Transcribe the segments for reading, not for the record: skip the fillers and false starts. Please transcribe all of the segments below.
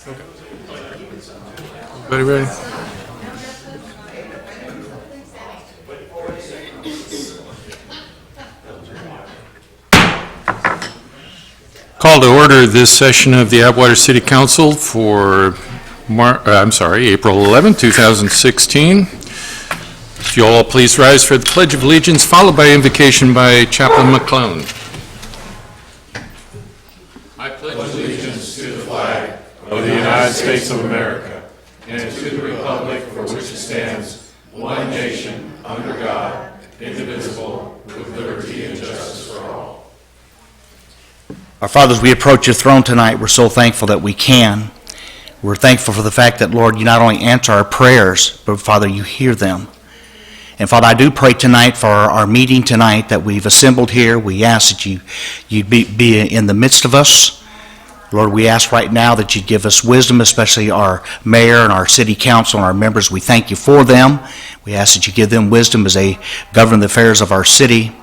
Everybody ready? Call to order this session of the Atwater City Council for April 11, 2016. If you all please rise for the Pledge of Allegiance, followed by invocation by Chaplain McClone. I pledge allegiance to the flag of the United States of America and to the republic for which it stands, one nation, under God, indivisible, with liberty and justice for all. Our Father, as we approach your throne tonight, we're so thankful that we can. We're thankful for the fact that, Lord, you not only answer our prayers, but, Father, you hear them. And, Father, I do pray tonight for our meeting tonight that we've assembled here. We ask that you'd be in the midst of us. Lord, we ask right now that you'd give us wisdom, especially our mayor and our city council and our members. We thank you for them. We ask that you give them wisdom as they govern the affairs of our city.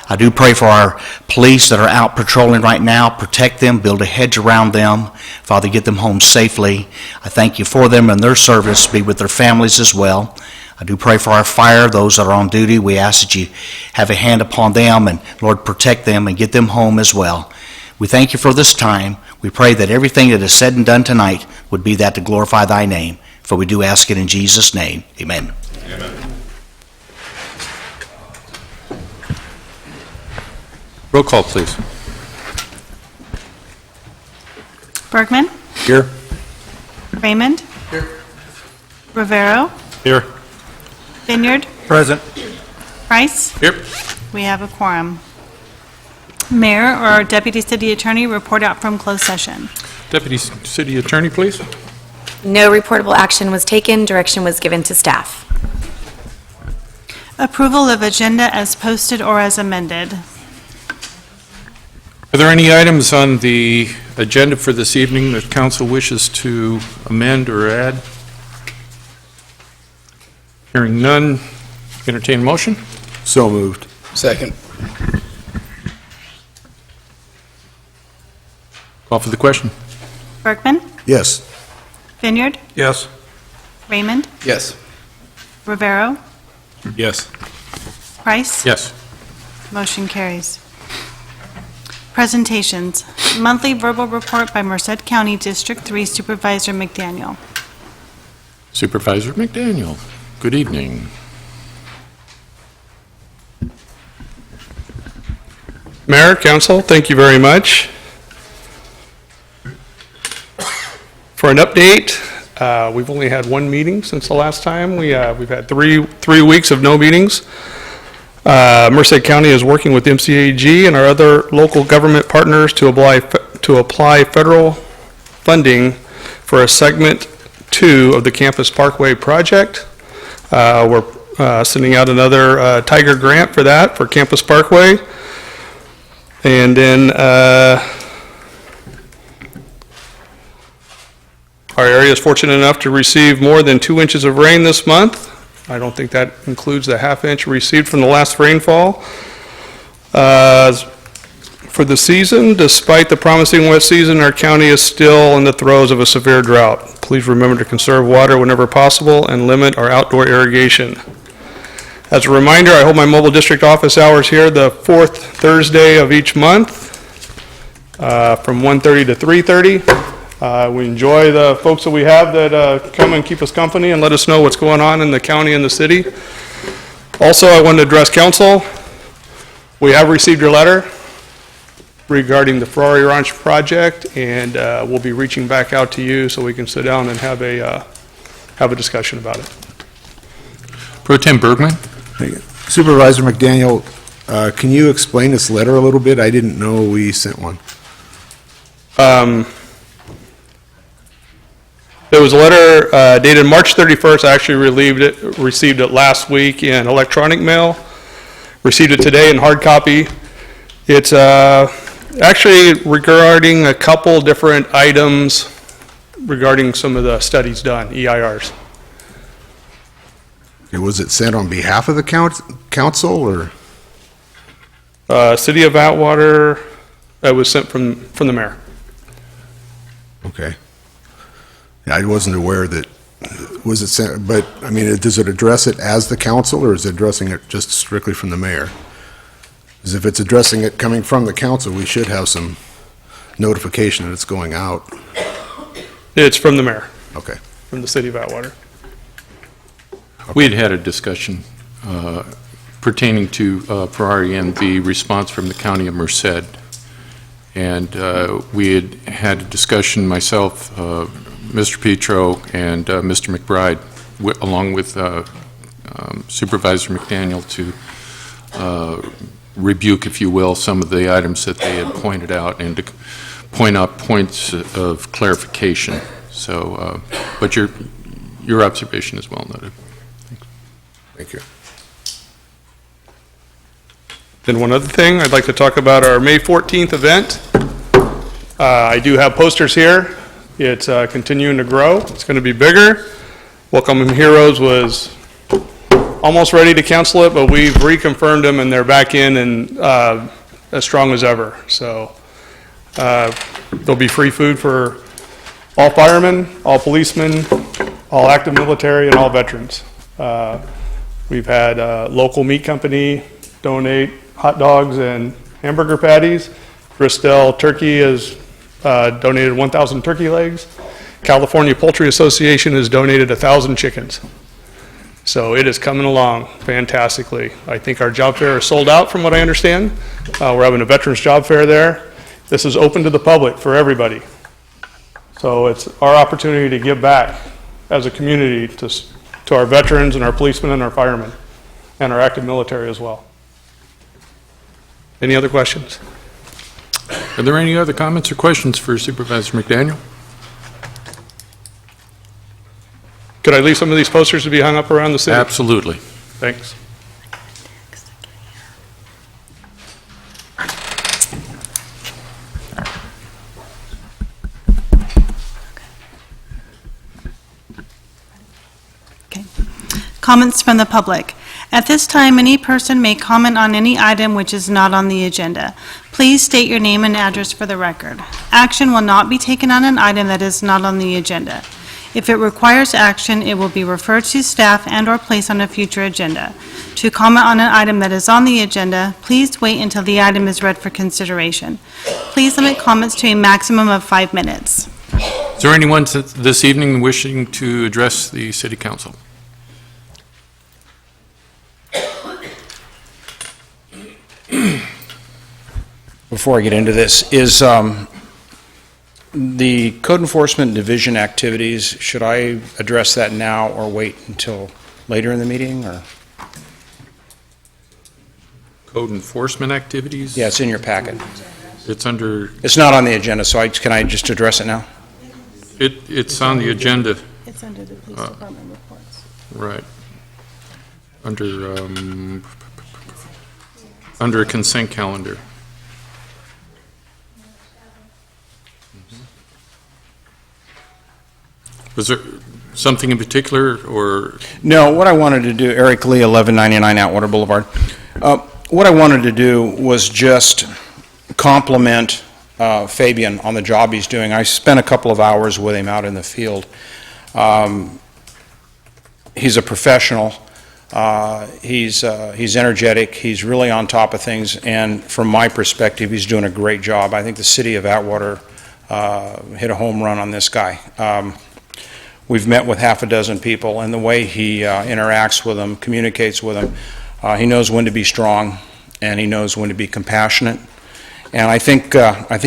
I do pray for our police that are out patrolling right now. Protect them, build a hedge around them. Father, get them home safely. I thank you for them and their service. Be with their families as well. I do pray for our fire, those that are on duty. We ask that you have a hand upon them and, Lord, protect them and get them home as well. We thank you for this time. We pray that everything that is said and done tonight would be that to glorify thy name. For we do ask it in Jesus' name. Amen. Amen. Roll call, please. Bergman? Here. Raymond? Here. Rivero? Here. Vineyard? Present. Price? Here. We have a quorum. Mayor or Deputy City Attorney report out from closed session. Deputy City Attorney, please. No reportable action was taken. Direction was given to staff. Approval of agenda as posted or as amended. Are there any items on the agenda for this evening that council wishes to amend or add? Hearing none, entertain a motion. So moved. Second. Call for the question. Bergman? Yes. Vineyard? Yes. Raymond? Yes. Rivero? Yes. Price? Yes. Motion carries. Presentations. Monthly verbal report by Merced County District 3 Supervisor McDaniel. Supervisor McDaniel, good evening. Mayor, Council, thank you very much. For an update, we've only had one meeting since the last time. We've had three weeks of no meetings. Merced County is working with MCAG and our other local government partners to apply federal funding for a segment 2 of the Campus Parkway project. We're sending out another Tiger grant for that, for Campus Parkway. And then our area is fortunate enough to receive more than 2 inches of rain this month. I don't think that includes the ½ inch received from the last rainfall. For the season, despite the promising wet season, our county is still in the throes of a severe drought. Please remember to conserve water whenever possible and limit our outdoor irrigation. As a reminder, I hold my mobile district office hours here the 4th Thursday of each month from 1:30 to 3:30. We enjoy the folks that we have that come and keep us company and let us know what's going on in the county and the city. Also, I want to address council. We have received your letter regarding the Ferrari Ranch project, and we'll be reaching back out to you so we can sit down and have a discussion about it. Pro Tem Bergman. Supervisor McDaniel, can you explain this letter a little bit? I didn't know we sent one. There was a letter dated March 31st. I actually received it last week in electronic mail. Received it today in hard copy. It's actually regarding a couple different items regarding some of the studies done, EIRs. Was it sent on behalf of the council or? City of Atwater, it was sent from the mayor. Okay. I wasn't aware that, was it, but, I mean, does it address it as the council, or is it addressing it just strictly from the mayor? Because if it's addressing it coming from the council, we should have some notification that it's going out. It's from the mayor, Okay. from the city of Atwater. We had had a discussion pertaining to Ferrari and the response from the county of Merced. And we had had a discussion, myself, Mr. Petro, and Mr. McBride, along with Supervisor McDaniel, to rebuke, if you will, some of the items that they had pointed out and to point out points of clarification. So, but your observation is well noted. Thank you. Then one other thing, I'd like to talk about our May 14th event. I do have posters here. It's continuing to grow. It's going to be bigger. Welcome Heroes was almost ready to cancel it, but we've reconfirmed them, and they're back in and as strong as ever. So there'll be free food for all firemen, all policemen, all active military, and all veterans. We've had a local meat company donate hot dogs and hamburger patties. Bristol Turkey has donated 1,000 turkey legs. California Poultry Association has donated 1,000 chickens. So it is coming along fantastically. I think our job fair is sold out from what I understand. We're having a veterans job fair there. This is open to the public for everybody. So it's our opportunity to give back as a community to our veterans and our policemen and our firemen and our active military as well. Any other questions? Are there any other comments or questions for Supervisor McDaniel? Could I leave some of these posters to be hung up around the city? Absolutely. Thanks. Okay. Comments from the public. At this time, any person may comment on any item which is not on the agenda. Please state your name and address for the record. Action will not be taken on an item that is not on the agenda. If it requires action, it will be referred to staff and/or placed on a future agenda. To comment on an item that is on the agenda, please wait until the item is read for consideration. Please limit comments to a maximum of 5 minutes. Is there anyone this evening wishing to address the city council? Before I get into this, is the Code Enforcement Division activities, should I address that now or wait until later in the meeting, or? Code enforcement activities? Yeah, it's in your packet. It's under, It's not on the agenda, so can I just address it now? it's on the agenda, It's under the police department reports. right. Under a consent calendar. Was there something in particular, or? No, what I wanted to do, Eric Lee, 1199 Atwater Boulevard. What I wanted to do was just compliment Fabian on the job he's doing. I spent a couple of hours with him out in the field. He's a professional. He's energetic. He's really on top of things, and from my perspective, he's doing a great job. I think the city of Atwater hit a home run on this guy. We've met with half a dozen people, and the way he interacts with them, communicates with them, he knows when to be strong, and he knows when to be compassionate. And I think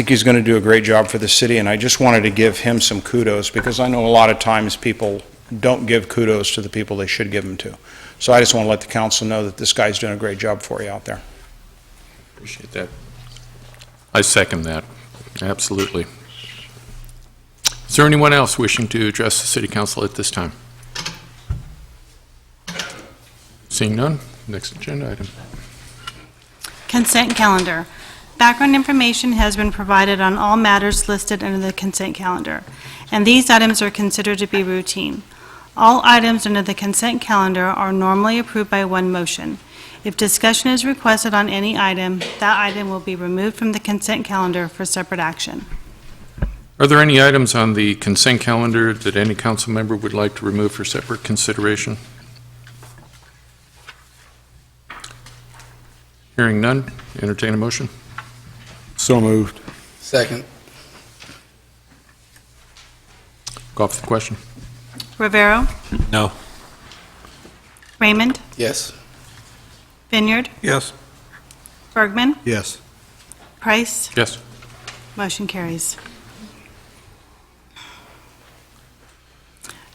he's going to do a great job for the city, and I just wanted to give him some kudos, because I know a lot of times people don't give kudos to the people they should give them to. So I just want to let the council know that this guy's doing a great job for you out there. Appreciate that. I second that, absolutely. Is there anyone else wishing to address the city council at this time? Seeing none, next agenda item. Consent calendar. Background information has been provided on all matters listed under the consent calendar, and these items are considered to be routine. All items under the consent calendar are normally approved by one motion. If discussion is requested on any item, that item will be removed from the consent calendar for separate action. Are there any items on the consent calendar that any council member would like to remove for separate consideration? Hearing none, entertain a motion. So moved. Second. Call for the question. Rivera. No. Raymond. Yes. Vineyard. Yes. Bergman. Yes. Price. Yes. Motion carries.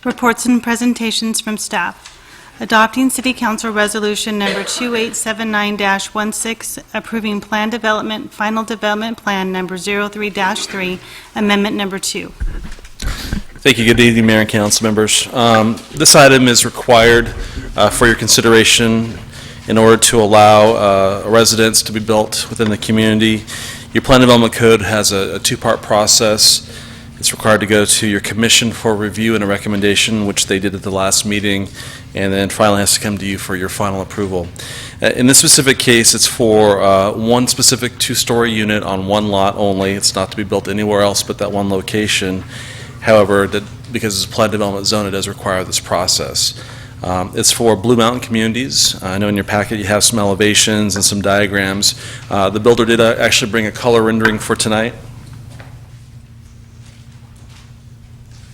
Reports and presentations from staff. Adopting City Council Resolution Number 2879-16, approving Plan Development, Final Development Plan Number 03-3, Amendment Number 2. Thank you. Good evening, Mayor and council members. This item is required for your consideration in order to allow residents to be built within the community. Your Plan Development Code has a two-part process. It's required to go to your commission for review and a recommendation, which they did at the last meeting, and then finally has to come to you for your final approval. In this specific case, it's for one specific two-story unit on one lot only. It's not to be built anywhere else but that one location. However, because it's a plan development zone, it does require this process. It's for Blue Mountain Communities. I know in your packet you have some elevations and some diagrams. The builder did actually bring a color rendering for tonight.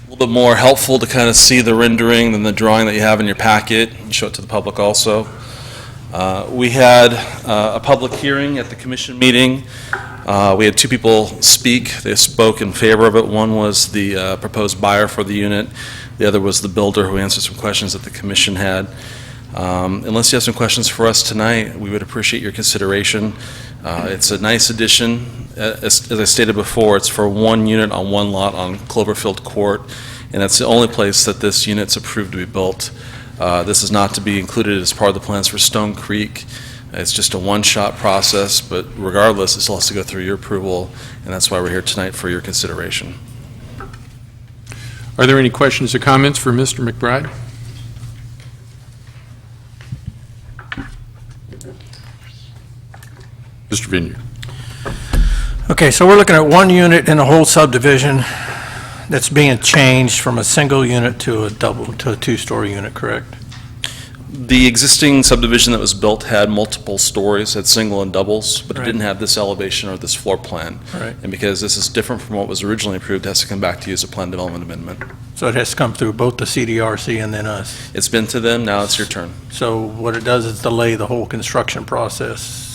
A little bit more helpful to kind of see the rendering than the drawing that you have in your packet, and show it to the public also. We had a public hearing at the commission meeting. We had two people speak. They spoke in favor of it. One was the proposed buyer for the unit. The other was the builder, who answered some questions that the commission had. Unless you have some questions for us tonight, we would appreciate your consideration. It's a nice addition. As I stated before, it's for one unit on one lot on Cloverfield Court, and that's the only place that this unit's approved to be built. This is not to be included as part of the plans for Stone Creek. It's just a one-shot process, but regardless, it still has to go through your approval, and that's why we're here tonight for your consideration. Are there any questions or comments for Mr. McBride? Mr. Vineyard. Okay, so we're looking at one unit in a whole subdivision that's being changed from a single unit to a two-story unit, correct? The existing subdivision that was built had multiple stories, had single and doubles, but it Right. didn't have this elevation or this floor plan. Right. And because this is different from what was originally approved, it has to come back to you as a plan development amendment. So it has to come through both the CDRC and then us. It's been to them, now it's your turn. So what it does is delay the whole construction process,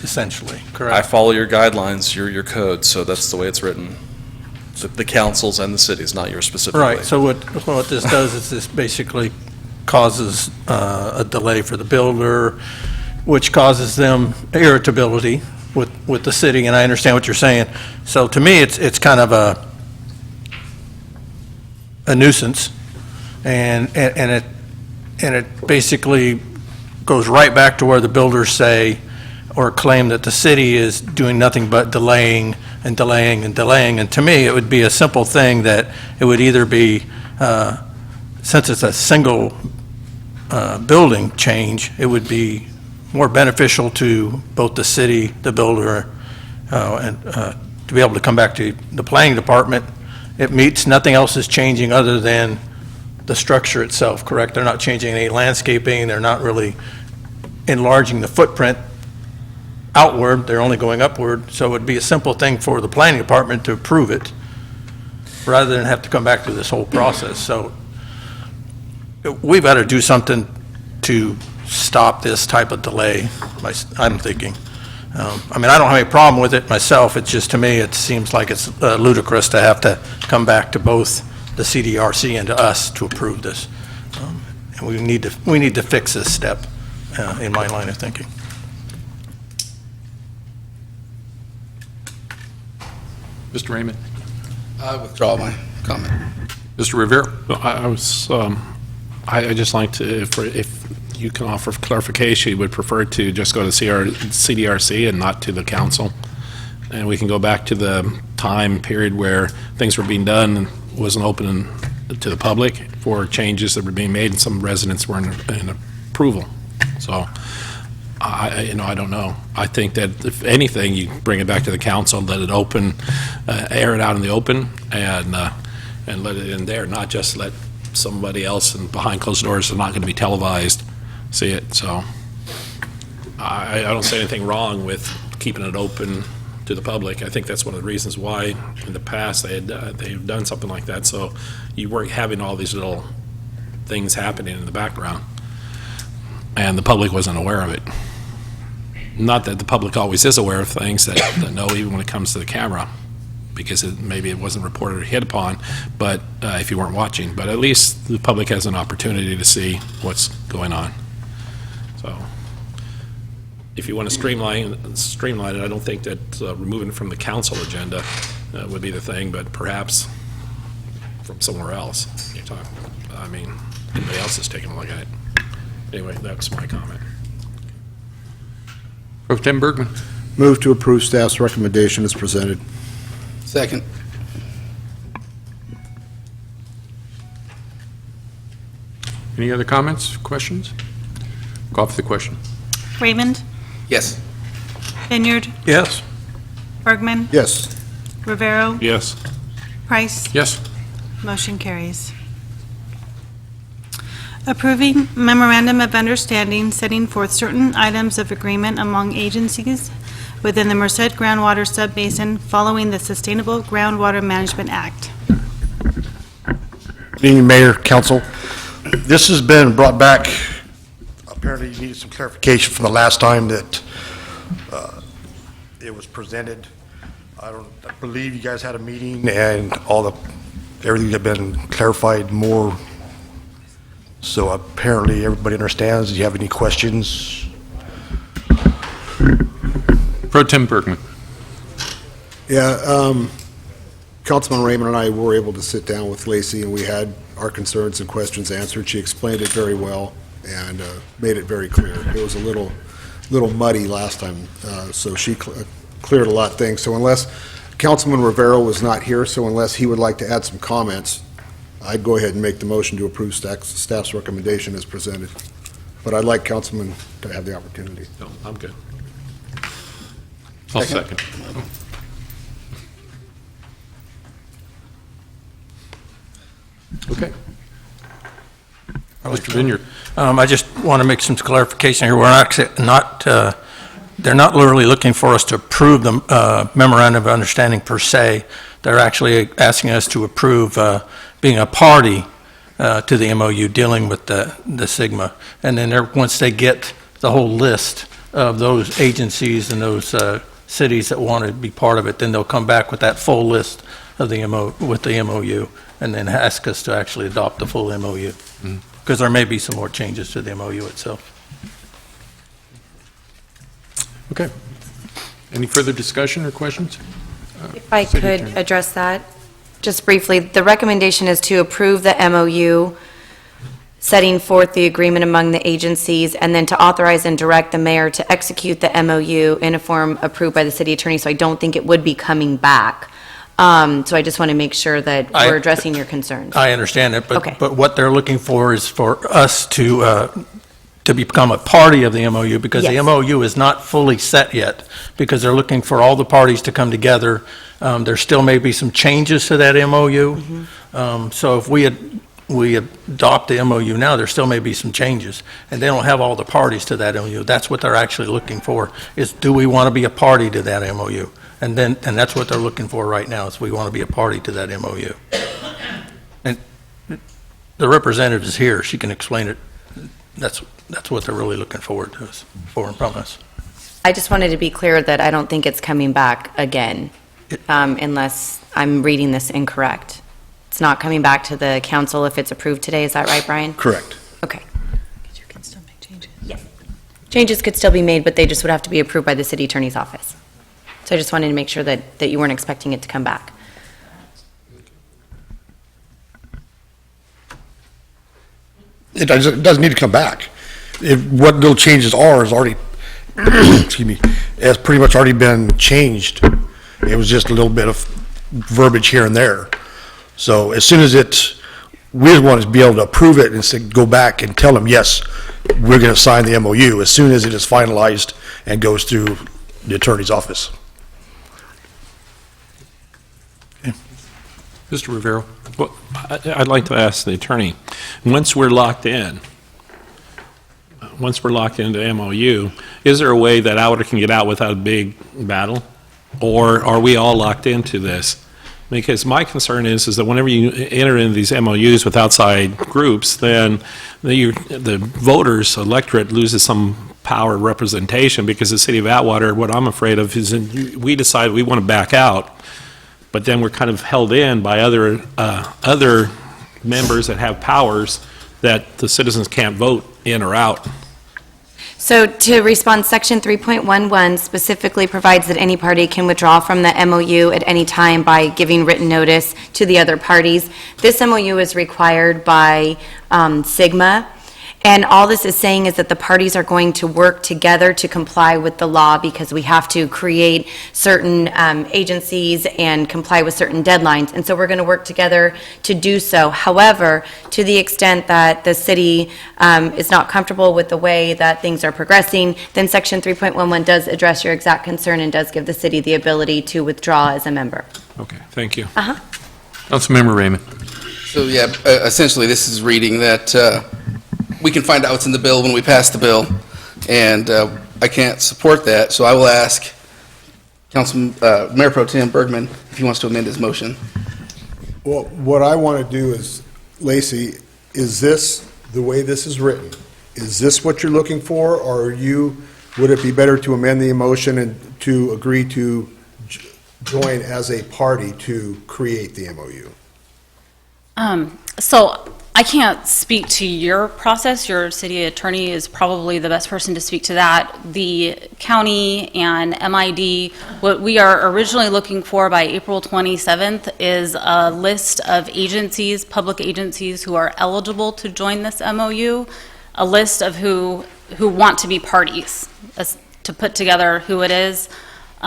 essentially, I correct? follow your guidelines, your code, so that's the way it's written. The councils and the cities, not yours specifically. Right, so what this does is this basically causes a delay for the builder, which causes them irritability with the city, and I understand what you're saying. So to me, it's kind of a nuisance, and it basically goes right back to where the builders say or claim that the city is doing nothing but delaying and delaying and delaying. And to me, it would be a simple thing that it would either be, since it's a single building change, it would be more beneficial to both the city, the builder, and to be able to come back to the planning department. It meets, nothing else is changing other than the structure itself, correct? They're not changing any landscaping, they're not really enlarging the footprint outward, they're only going upward, so it would be a simple thing for the planning department to approve it, rather than have to come back through this whole process. So we've got to do something to stop this type of delay, I'm thinking. I mean, I don't have any problem with it myself, it's just, to me, it seems like it's ludicrous to have to come back to both the CDRC and to us to approve this. And we need to fix this step, in my line of thinking. Mr. Raymond. I withdraw my comment. Mr. Rivera. I just like to, if you can offer clarification, would prefer to just go to CDRC and not to the council. And we can go back to the time period where things were being done and wasn't open to the public for changes that were being made, and some residents were in approval. So I don't know. I think that if anything, you bring it back to the council, let it open, air it out in the open, and let it in there, not just let somebody else and behind closed doors are not going to be televised see it. So I don't see anything wrong with keeping it open to the public. I think that's one of the reasons why in the past they've done something like that, so you weren't having all these little things happening in the background, and the public wasn't aware of it. Not that the public always is aware of things that know, even when it comes to the camera, because maybe it wasn't reported or hit upon, but if you weren't watching. But at least the public has an opportunity to see what's going on. So if you want to streamline it, I don't think that removing it from the council agenda would be the thing, but perhaps from somewhere else. Anybody else is taking a look at it. Anyway, that's my comment. Pro Tem Bergman. Move to approve staff's recommendation as presented. Second. Any other comments, questions? Call for the question. Raymond, Yes. Vineyard, Yes. Bergman, Yes. Rivero, Yes. Price. Yes. Motion carries. Approving memorandum of understanding setting forth certain items of agreement among agencies within the Merced Groundwater Subbasin following the Sustainable Groundwater Management Act. Good evening, Mayor, Council. This has been brought back. Apparently, you needed some clarification from the last time that it was presented. I believe you guys had a meeting and everything had been clarified more. So apparently, everybody understands. Do you have any questions? Pro Tem Bergman. Yeah, Councilman Raymond and I were able to sit down with Lacey, and we had our concerns and questions answered. She explained it very well and made it very clear. It was a little muddy last time, so she cleared a lot of things. So unless Councilman Rivero was not here, so unless he would like to add some comments, I'd go ahead and make the motion to approve staff's recommendation as presented. But I'd like Councilman to have the opportunity. No, I'm good. I'll second. Okay. Mr. Vineyard. I just want to make some clarification here. We're actually not, they're not literally looking for us to approve the memorandum of understanding per se. They're actually asking us to approve being a party to the MOU dealing with the Sigma. And then once they get the whole list of those agencies and those cities that want to be part of it, then they'll come back with that full list of the MOU, and then ask us to actually adopt the full MOU. Because there may be some more changes to the MOU itself. Okay. Any further discussion or questions? If I City could Attorney. address that, just briefly, the recommendation is to approve the MOU, setting forth the agreement among the agencies, and then to authorize and direct the mayor to execute the MOU in a form approved by the city attorney, so I don't think it would be coming back. So I just want to make sure that we're addressing your concerns. I understand it, Okay. but what they're looking for is for us to become a party of the MOU, because the Yes. MOU is not fully set yet, because they're looking for all the parties to come together. There still may be some changes to that MOU. So if we adopt the MOU now, there still may be some changes, and they don't have all the parties to that MOU. That's what they're actually looking for, is do we want to be a party to that MOU? And that's what they're looking for right now, is we want to be a party to that MOU. And the representative is here, she can explain it. That's what they're really looking forward to us, for and from us. I just wanted to be clear that I don't think it's coming back again, unless I'm reading this incorrect. It's not coming back to the council if it's approved today, is that right, Brian? Correct. Okay. You can still make changes. Changes could still be made, but they just would have to be approved by the city attorney's office. So I just wanted to make sure that you weren't expecting it to come back. It doesn't need to come back. What little changes are is already, excuse me, has pretty much already been changed. It was just a little bit of verbiage here and there. So as soon as we just want to be able to approve it and say, go back and tell them, yes, we're going to sign the MOU as soon as it is finalized and goes through the attorney's office. Mr. Rivera, well, I'd like to ask the attorney, once we're locked into MOU, is there a way that Atwater can get out without a big battle? Or are we all locked into this? Because my concern is that whenever you enter into these MOUs with outside groups, then the voters, electorate loses some power representation, because the city of Atwater, what I'm afraid of is we decide we want to back out, but then we're kind of held in by other members that have powers that the citizens can't vote in or out. So to respond, Section 3.11 specifically provides that any party can withdraw from the MOU at any time by giving written notice to the other parties. This MOU is required by Sigma, and all this is saying is that the parties are going to work together to comply with the law, because we have to create certain agencies and comply with certain deadlines, and so we're going to work together to do so. However, to the extent that the city is not comfortable with the way that things are progressing, then Section 3.11 does address your exact concern and does give the city the ability to withdraw as a member. Okay, thank you. Councilmember Raymond. So, yeah, essentially, this is reading that we can find out what's in the bill when we pass the bill, and I can't support that, so I will ask Mayor Pro Tem Bergman if he wants to amend his motion. Well, what I want to do is, Lacey, is this the way this is written? Is this what you're looking for, or would it be better to amend the motion and to agree to join as a party to create the MOU? So I can't speak to your process. Your city attorney is probably the best person to speak to that. The county and MID, what we are originally looking for by April 27th is a list of agencies, public agencies who are eligible to join this MOU, a list of who want to be parties, to put together who it is.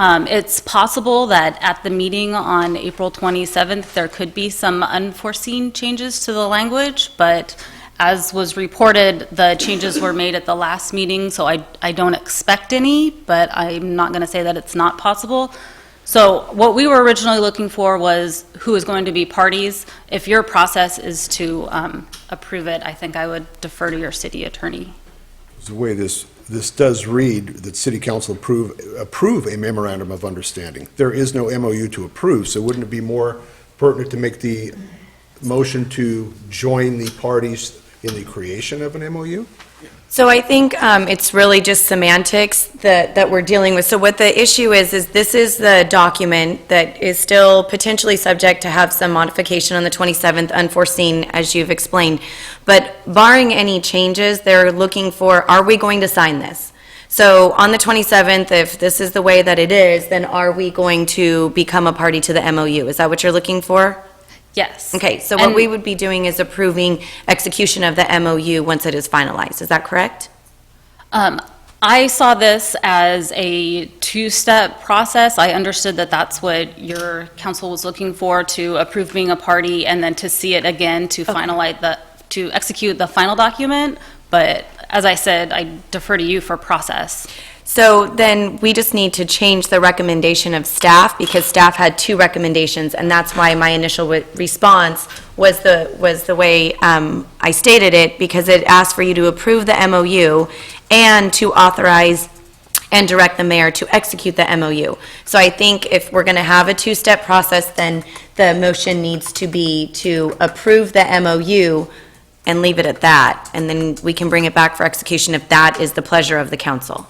It's possible that at the meeting on April 27th, there could be some unforeseen changes to the language, but as was reported, the changes were made at the last meeting, so I don't expect any, but I'm not going to say that it's not possible. So what we were originally looking for was who is going to be parties. If your process is to approve it, I think I would defer to your city attorney. The way this does read that City Council approve a memorandum of understanding. There is no MOU to approve, so wouldn't it be more pertinent to make the motion to join the parties in the creation of an MOU? So I think it's really just semantics that we're dealing with. So what the issue is this is the document that is still potentially subject to have some modification on the 27th, unforeseen, as you've explained. But barring any changes, they're looking for, are we going to sign this? So on the 27th, if this is the way that it is, then are we going to become a party to the MOU? Is that what you're looking for? Yes. Okay, so what we would be doing is approving execution of the MOU once it is finalized. Is that correct? I saw this as a two-step process. I understood that that's what your council was looking for, to approve being a party and then to see it again to finalize to execute the final document. But as I said, I defer to you for process. So then we just need to change the recommendation of staff, because staff had two recommendations, and that's why my initial response was the way I stated it, because it asked for you to approve the MOU and to authorize and direct the mayor to execute the MOU. So I think if we're going to have a two-step process, then the motion needs to be to approve the MOU and leave it at that, and then we can bring it back for execution if that is the pleasure of the council.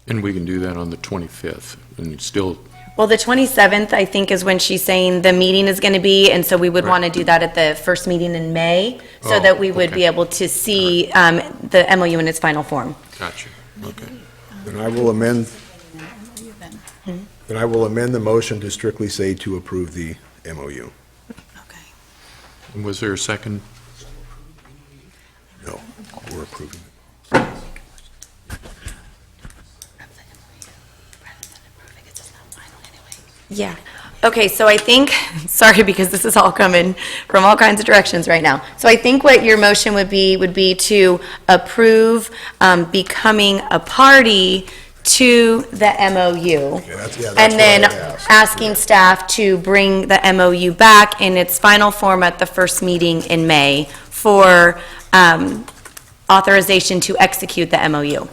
And we can do that on the 25th, and still, Well, the 27th, I think, is when she's saying the meeting is going to be, and so we would want to do that at the first meeting in May, so Oh, that we would okay. be able to see the MOU in its final form. gotcha, okay. Then I will amend the motion to strictly say to approve the MOU. Okay. And was there a second? No, we're approving it. Yeah. Okay, so I think, sorry, because this is all coming from all kinds of directions right now. So I think what your motion would be to approve becoming a party to the MOU. that's what And then I asked. asking staff to bring the MOU back in its final form at the first meeting in May for authorization to execute the MOU.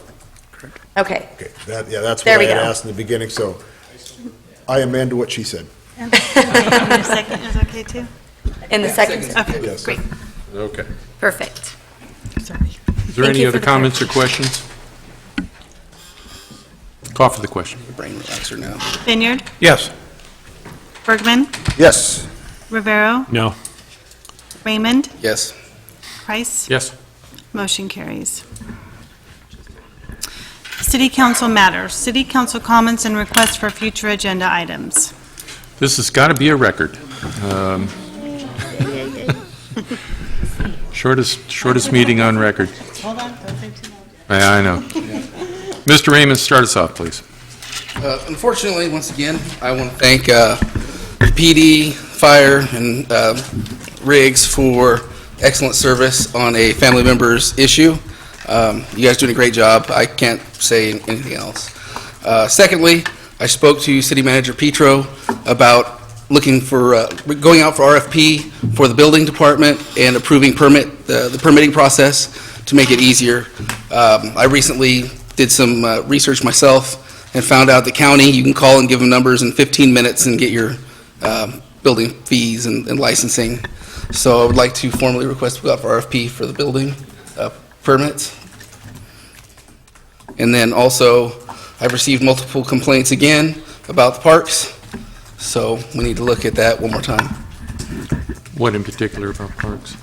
Okay. Okay, that's There what I we had go. asked in the beginning, so I amend what she said. And your second is okay, too? In the second, Okay, Yes. great. Okay. perfect. Sorry. Is there Thank any you other for the comments or questions? Call for the question. Brain relaxer now. Vineyard, Yes. Bergman, Yes. Rivera, No. Raymond, Yes. Price. Yes. Motion carries. City Council matters. City Council comments and requests for future agenda items. This has got to be a record. Shortest meeting on record. Hold on, don't say too much. Yeah, I know. Mr. Raymond, start us off, please. Unfortunately, once again, I want to thank PD, Fire, and Riggs for excellent service on a family member's issue. You guys doing a great job. I can't say anything else. Secondly, I spoke to City Manager Petro about looking for, going out for RFP for the building department and approving the permitting process to make it easier. I recently did some research myself and found out the county, you can call and give them numbers in 15 minutes and get your building fees and licensing. So I would like to formally request we go out for RFP for the building permits. And then also, I've received multiple complaints again about the parks, so we need to look at that one more time. What in particular about parks?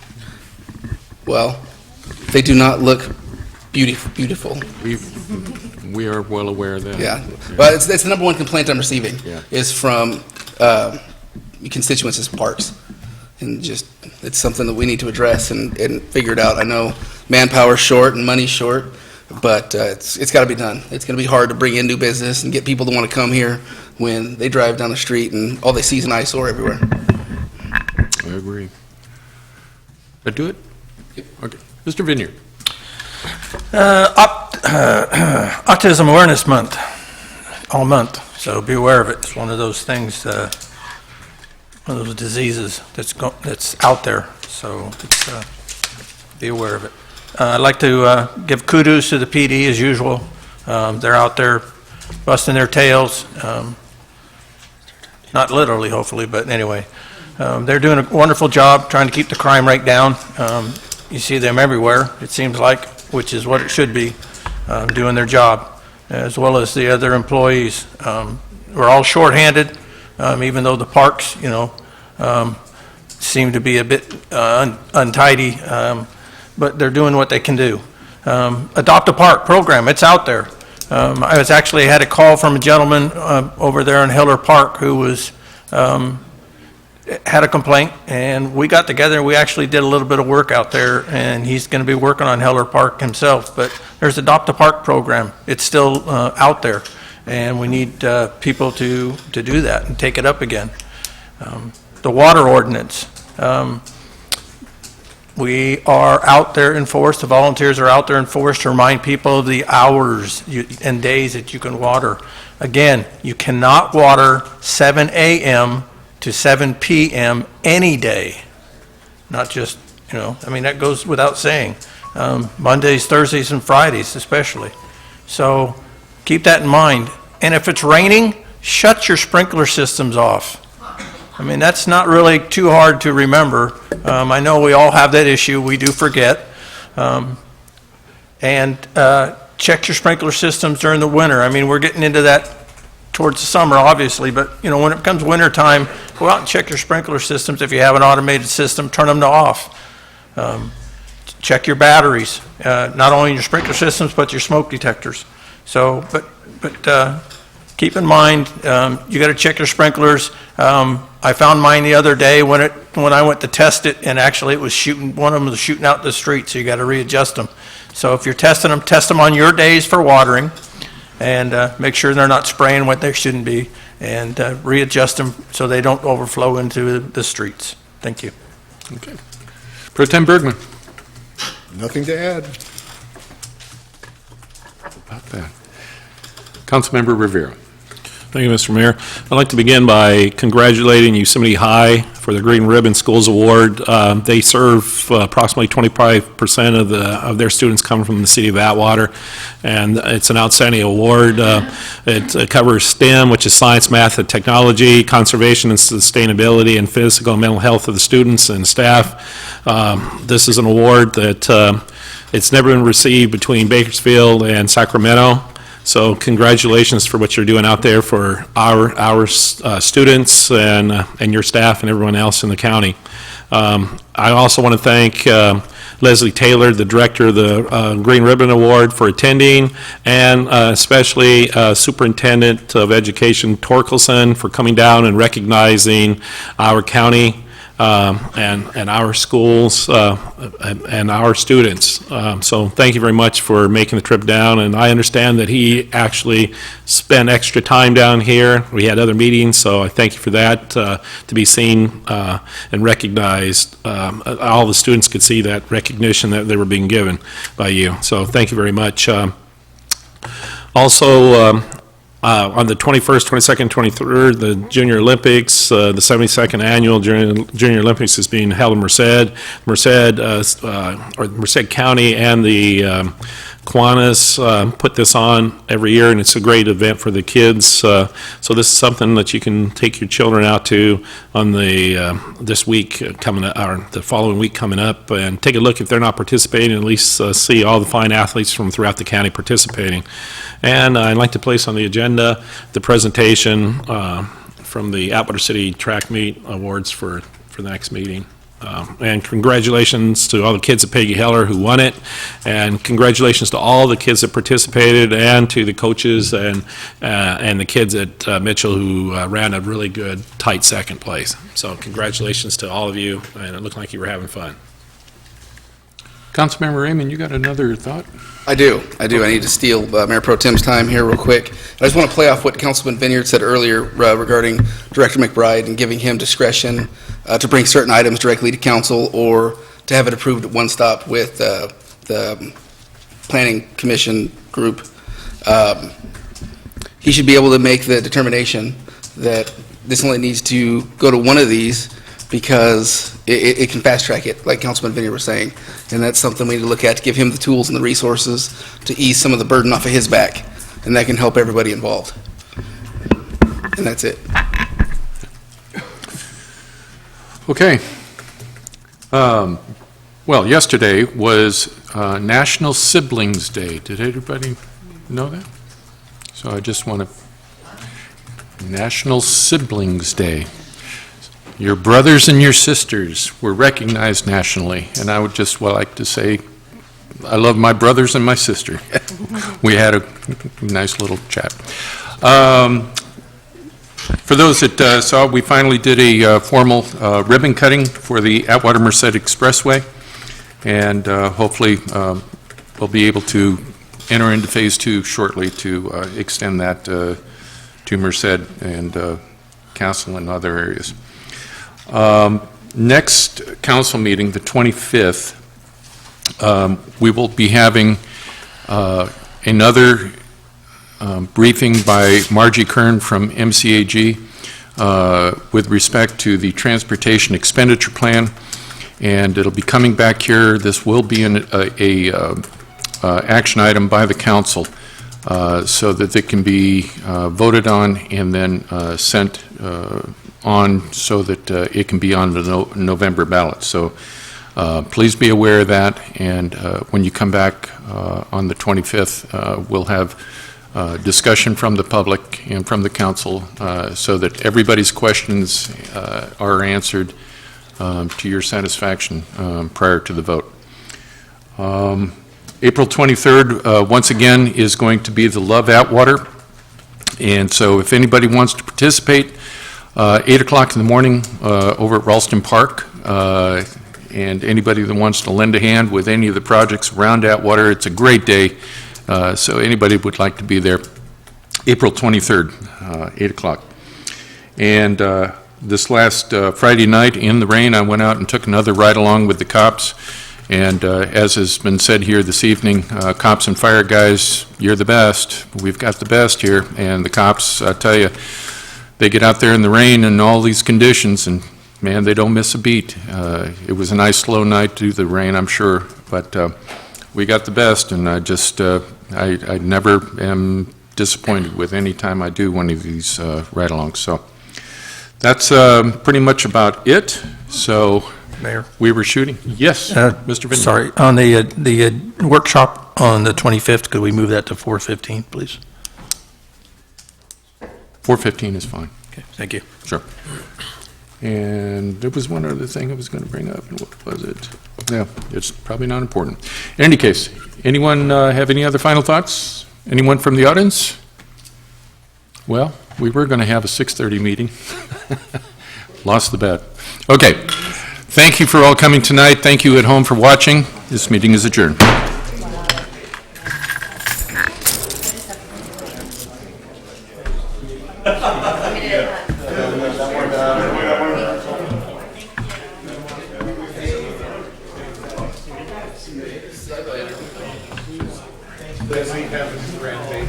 Well, they do not look beautiful. We are well aware of that. Yeah, but it's the number one complaint I'm receiving Yeah. is from constituents is parks. And just, it's something that we need to address and figure it out. I know manpower's short and money's short, but it's got to be done. It's going to be hard to bring in new business and get people to want to come here when they drive down the street and all they see is an eyesore everywhere. I agree. That do it? Okay. Mr. Vineyard. Autism Awareness Month, all month, so be aware of it. It's one of those things, one of those diseases that's out there, so it's, be aware of it. I'd like to give kudos to the PD as usual. They're out there busting their tails, not literally, hopefully, but anyway. They're doing a wonderful job trying to keep the crime rate down. You see them everywhere, it seems like, which is what it should be, doing their job, as well as the other employees. We're all shorthanded, even though the parks, seem to be a bit untidy, but they're doing what they can do. Adopt a Park program, it's out there. I had a call from a gentleman over there in Hiller Park who was had a complaint, and we got together and we actually did a little bit of work out there, and he's going to be working on Hiller Park himself. But there's Adopt a Park program. It's still out there, and we need people to do that and take it up again. The water ordinance. We are out there in force, the volunteers are out there in force to remind people of the hours and days that you can water. Again, you cannot water 7 a.m. to 7 p.m. any day, not just, that goes without saying. Mondays, Thursdays, and Fridays especially. So keep that in mind. And if it's raining, shut your sprinkler systems off. That's not really too hard to remember. I know we all have that issue. We do forget. And check your sprinkler systems during the winter. We're getting into that towards the summer, obviously, but, when it becomes winter time, go out and check your sprinkler systems. If you have an automated system, turn them to off. Check your batteries, not only your sprinkler systems, but your smoke detectors. So, but keep in mind, you got to check your sprinklers. I found mine the other day when I went to test it, and actually it was one of them was shooting out the street, so you got to readjust them. So if you're testing them, test them on your days for watering, and make sure they're not spraying what they shouldn't be. and readjust them so they don't overflow into the streets. Thank you. Okay. Pro Tem Bergman. Nothing to add. About that. Councilmember Rivera. Thank you, Mr. Mayor. I'd like to begin by congratulating Yosemite High for the Green Ribbon Schools Award. They serve approximately 25% of their students come from the city of Atwater, and it's an outstanding award. It covers STEM, which is science, math, and technology, conservation and sustainability, and physical and mental health of the students and staff. This is an award that it's never been received between Bakersfield and Sacramento. So congratulations for what you're doing out there for our students and your staff and everyone else in the county. I also want to thank Leslie Taylor, the director of the Green Ribbon Award, for attending, and especially Superintendent of Education Torkelson for coming down and recognizing our county and our schools and our students. So thank you very much for making the trip down, and I understand that he actually spent extra time down here. We had other meetings, so I thank you for that, to be seen and recognized. All the students could see that recognition that they were being given by you, so thank you very much. Also, on the 21st, 22nd, 23rd, the Junior Olympics, the 72nd Annual Junior Olympics is being held in Merced. Merced County and the Kiwanis put this on every year, and it's a great event for the kids. So this is something that you can take your children out to on this week coming up, or the following week coming up, and take a look if they're not participating, at least see all the fine athletes from throughout the county participating. And I'd like to place on the agenda the presentation from the Atwater City Track Meet Awards for the next meeting. And congratulations to all the kids at Peggy Heller who won it, and congratulations to all the kids that participated, and to the coaches and the kids at Mitchell who ran a really good, tight second place. So congratulations to all of you, and it looked like you were having fun. Councilmember Raymond, you got another thought? I do. I need to steal Mayor Pro Tem's time here real quick. I just want to play off what Councilman Vineyard said earlier regarding Director McBride and giving him discretion to bring certain items directly to council or to have it approved at one stop with the Planning Commission group. He should be able to make the determination that this only needs to go to one of these because it can fast track it, like Councilman Vineyard was saying. And that's something we need to look at to give him the tools and the resources to ease some of the burden off of his back. And that can help everybody involved. And that's it. Okay. Well, yesterday was National Siblings Day. Did everybody know that? So I just want to... National Siblings Day. Your brothers and your sisters were recognized nationally, and I would just like to say I love my brothers and my sister. We had a nice little chat. For those that saw, we finally did a formal ribbon cutting for the Atwater Merced Expressway, and hopefully we'll be able to enter into Phase 2 shortly to extend that to Merced and Castle and other areas. Next council meeting, the 25th, we will be having another briefing by Margie Kern from MCAG with respect to the transportation expenditure plan, and it'll be coming back here. This will be an action item by the council so that it can be voted on and then sent on so that it can be on the November ballot. So please be aware of that, and when you come back on the 25th, we'll have discussion from the public and from the council so that everybody's questions are answered to your satisfaction prior to the vote. April 23rd, once again, is going to be the Love Atwater, and so if anybody wants to participate, 8 o'clock in the morning over at Ralston Park, and anybody that wants to lend a hand with any of the projects around Atwater, it's a great day, so anybody would like to be there. April 23rd, 8 o'clock. And this last Friday night, in the rain, I went out and took another ride-along with the cops. And as has been said here this evening, cops and fire guys, you're the best. We've got the best here. And the cops, I tell you, they get out there in the rain and all these conditions, and man, they don't miss a beat. It was a nice, slow night due to the rain, I'm sure, but we got the best, and I just, I never am disappointed with any time I do one of these ride-alongs. So that's pretty much about it. So Mayor? we were shooting. Yes, Mr. Vinnie. Sorry, on the workshop on the 25th, could we move that to 4:15, please? 4:15 is fine. Okay, thank you. Sure. And there was one other thing I was going to bring up, and what was it? Yeah, it's probably not important. In any case, anyone have any other final thoughts? Anyone from the audience? Well, we were going to have a 6:30 meeting. Lost the bet. Okay. Thank you for all coming tonight. Thank you at home for watching. This meeting is adjourned. This ain't having grand baby.